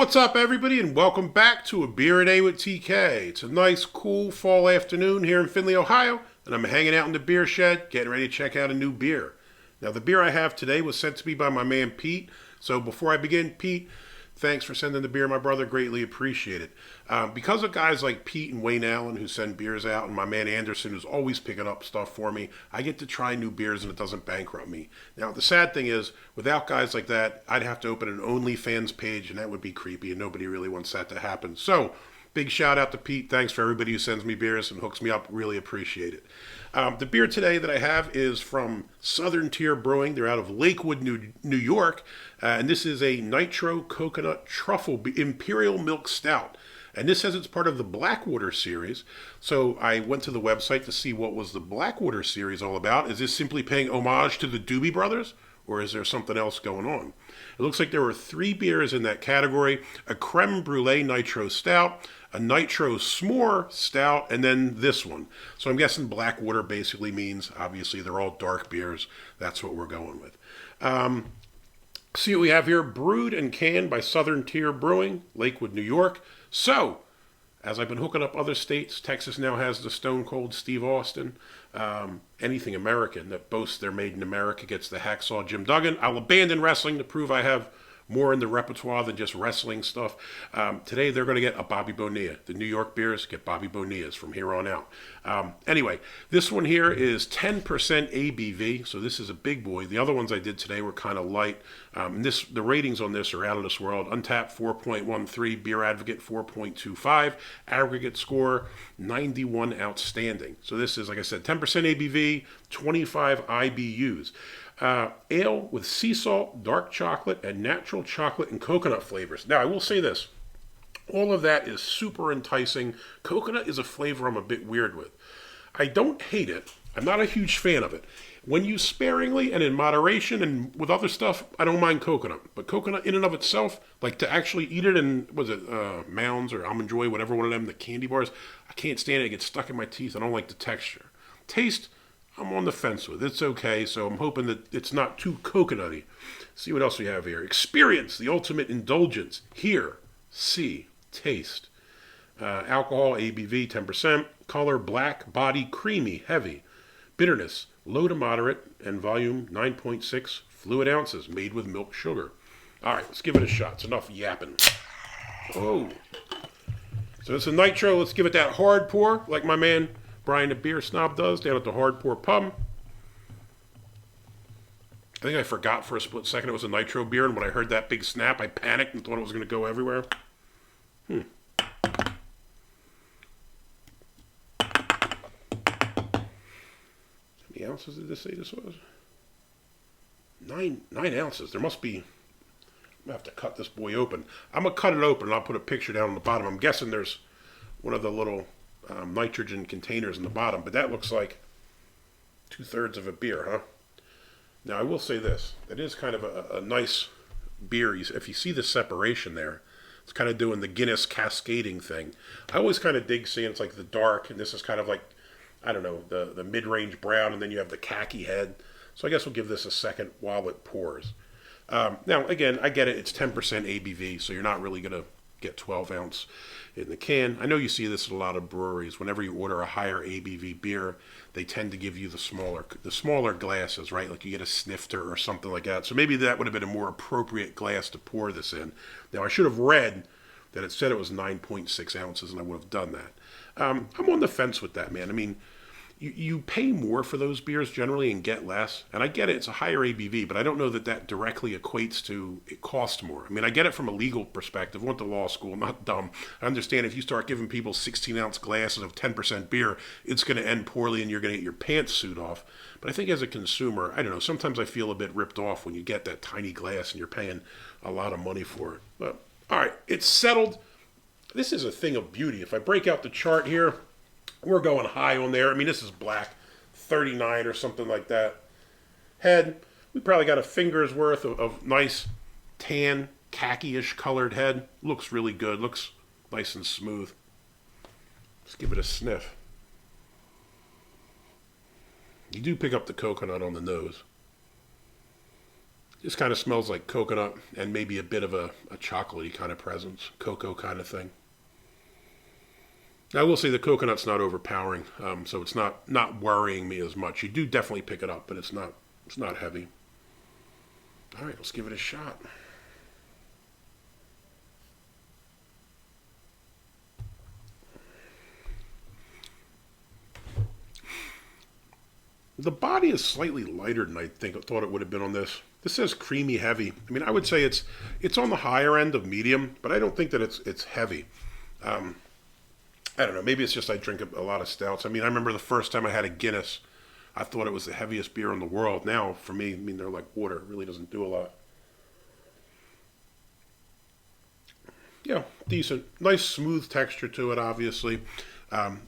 What's up, everybody, and welcome back to A Beer a Day with TK. It's a nice, cool fall afternoon here in Findlay, Ohio, and I'm hanging out in the beer shed, getting ready to check out a new beer. Now, the beer I have today was sent to me by my man Pete, so before I begin, Pete, thanks for sending the beer, my brother. Greatly appreciate it. Because of guys like Pete and Wayne Allen who send beers out, and my man Anderson who's always picking up stuff for me, I get to try new beers and it doesn't bankrupt me. Now, the sad thing is, without guys like that, I'd have to open an OnlyFans page, and that would be creepy, and nobody really wants that to happen. So, big shout out to Pete. Thanks for everybody who sends me beers and hooks me up. Really appreciate it. The beer today that I have is from Southern Tier Brewing. They're out of Lakewood, New York. And this is a Nitro Coconut Truffle Imperial Milk Stout. And this says it's part of the Blackwater series. So I went to the website to see what was the Blackwater series all about. Is this simply paying homage to the Doobie Brothers? Or is there something else going on? It looks like there were 3 beers in that category. A Creme Brulee Nitro Stout, a Nitro S'more Stout, and then this one. So I'm guessing Blackwater basically means, obviously, they're all dark beers. That's what we're going with. See what we have here. Brewed and canned by Southern Tier Brewing, Lakewood, New York. So, as I've been hooking up other states, Texas now has the Stone Cold Steve Austin. Anything American that boasts they're made in America gets the Hacksaw Jim Duggan. I'll abandon wrestling to prove I have more in the repertoire than just wrestling stuff. Today they're going to get a Bobby Bonilla. The New York beers get Bobby Bonillas from here on out. Anyway, this one here is 10% ABV, so this is a big boy. The other ones I did today were kind of light. And the ratings on this are out of this world. Untapped 4.13, Beer Advocate 4.25, aggregate score 91 outstanding. So this is, like I said, 10% ABV, 25 IBUs. Ale with sea salt, dark chocolate, and natural chocolate and coconut flavors. Now, I will say this. All of that is super enticing. Coconut is a flavor I'm a bit weird with. I don't hate it. I'm not a huge fan of it. When used sparingly and in moderation and with other stuff, I don't mind coconut. But coconut in and of itself, like to actually eat it in, Mounds or Almond Joy, whatever one of them, the candy bars, I can't stand it. It gets stuck in my teeth. I don't like the texture. Taste, I'm on the fence with. It's okay, so I'm hoping that it's not too coconutty. See what else we have here. Experience the ultimate indulgence. Hear, see, taste. Alcohol, ABV, 10%. Color, black. Body, creamy, heavy. Bitterness, low to moderate. And volume, 9.6 fluid ounces, made with milk sugar. All right, let's give it a shot. It's enough yapping. Oh. So it's a nitro. Let's give it that hard pour, like my man Brian the Beer Snob does down at the Hard Pour Pub. I think I forgot for a split second it was a nitro beer, and when I heard that big snap, I panicked and thought it was going to go everywhere. How many ounces did this say this was? 9 ounces. There must be... I'm going to have to cut this boy open. I'm going to cut it open, and I'll put a picture down on the bottom. I'm guessing there's one of the little nitrogen containers in the bottom, but that looks like 2/3 of a beer, huh? Now, I will say this. It is kind of a nice beer. If you see the separation there, it's kind of doing the Guinness cascading thing. I always kind of dig seeing it's like the dark, and this is kind of like, I don't know, the mid-range brown, and then you have the khaki head. So I guess we'll give this a second while it pours. Now, again, I get it. It's 10% ABV, so you're not really going to get 12 ounce in the can. I know you see this at a lot of breweries. Whenever you order a higher ABV beer, they tend to give you the smaller glasses, right? Like you get a snifter or something like that. So maybe that would have been a more appropriate glass to pour this in. Now, I should have read that it said it was 9.6 ounces, and I would have done that. I'm on the fence with that, man. I mean, you pay more for those beers generally and get less. And I get it, it's a higher ABV, but I don't know that directly equates to it costs more. I mean, I get it from a legal perspective. I went to law school, I'm not dumb. I understand if you start giving people 16-ounce glasses of 10% beer, it's going to end poorly and you're going to get your pantsuit off. But I think as a consumer, I don't know, sometimes I feel a bit ripped off when you get that tiny glass and you're paying a lot of money for it. But, all right, it's settled. This is a thing of beauty. If I break out the chart here, we're going high on there. I mean, this is black, 39 or something like that. Head, we probably got a finger's worth of nice tan, khaki-ish colored head. Looks really good. Looks nice and smooth. Let's give it a sniff. You do pick up the coconut on the nose. Just kind of smells like coconut and maybe a bit of a chocolatey kind of presence, cocoa kind of thing. I will say the coconut's not overpowering, so it's not worrying me as much. You do definitely pick it up, but it's not heavy. All right, let's give it a shot. The body is slightly lighter than I thought it would have been on this. This says creamy heavy. I mean, I would say it's on the higher end of medium, but I don't think that it's heavy. Um, I don't know. Maybe it's just I drink a lot of stouts. I mean, I remember the first time I had a Guinness, I thought it was the heaviest beer in the world. Now, for me, I mean, they're like water. It really doesn't do a lot. Yeah, decent. Nice smooth texture to it, obviously.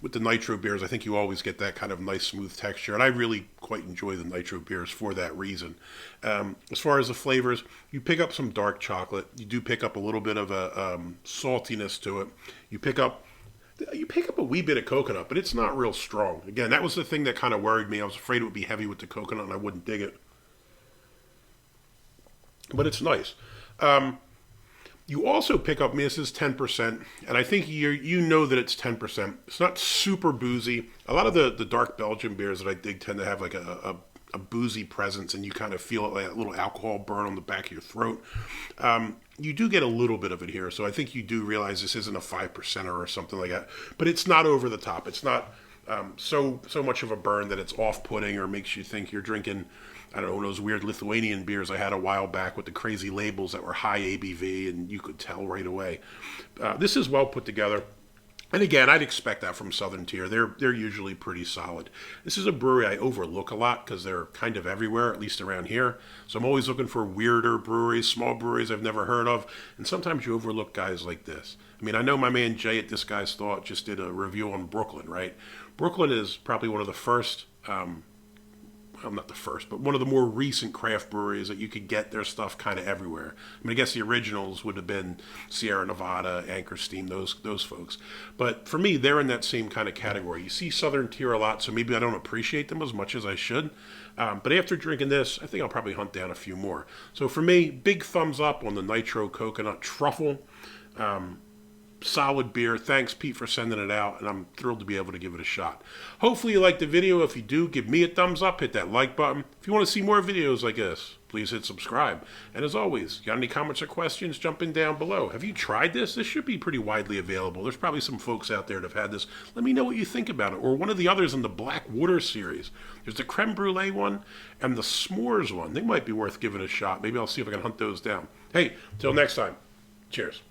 With the nitro beers, I think you always get that kind of nice smooth texture, and I really quite enjoy the nitro beers for that reason. As far as the flavors, you pick up some dark chocolate. You do pick up a little bit of a saltiness to it. You pick up you pick up a wee bit of coconut, but it's not real strong. Again, that was the thing that kind of worried me. I was afraid it would be heavy with the coconut, and I wouldn't dig it. But it's nice. You also pick up, I mean, this is 10%, and I think you know that it's 10%. It's not super boozy. A lot of the dark Belgian beers that I dig tend to have like a boozy presence, and you kind of feel it like a little alcohol burn on the back of your throat. You do get a little bit of it here, so I think you do realize this isn't a 5%er or something like that. But it's not over the top. It's not so much of a burn that it's off-putting or makes you think you're drinking, I don't know, those weird Lithuanian beers I had a while back with the crazy labels that were high ABV, and you could tell right away. This is well put together. And again, I'd expect that from Southern Tier. They're usually pretty solid. This is a brewery I overlook a lot because they're kind of everywhere, at least around here. So I'm always looking for weirder breweries, small breweries I've never heard of. And sometimes you overlook guys like this. I mean, I know my man Jay at This Guy's Thought just did a review on Brooklyn, right? Brooklyn is probably one of the first well, not the first, but one of the more recent craft breweries that you could get their stuff kind of everywhere. I mean, I guess the originals would have been Sierra Nevada, Anchor Steam, those folks. But for me, they're in that same kind of category. You see Southern Tier a lot, so maybe I don't appreciate them as much as I should. But after drinking this, I think I'll probably hunt down a few more. So for me, big thumbs up on the Nitro Coconut Truffle. Solid beer. Thanks, Pete, for sending it out, and I'm thrilled to be able to give it a shot. Hopefully you liked the video. If you do, give me a thumbs up, hit that like button. If you want to see more videos like this, please hit subscribe. And as always, got any comments or questions, jump in down below. Have you tried this? This should be pretty widely available. There's probably some folks out there that have had this. Let me know what you think about it, or one of the others in the Blackwater series. There's the creme brulee one and the s'mores one. They might be worth giving a shot. Maybe I'll see if I can hunt those down. Hey, till next time, cheers.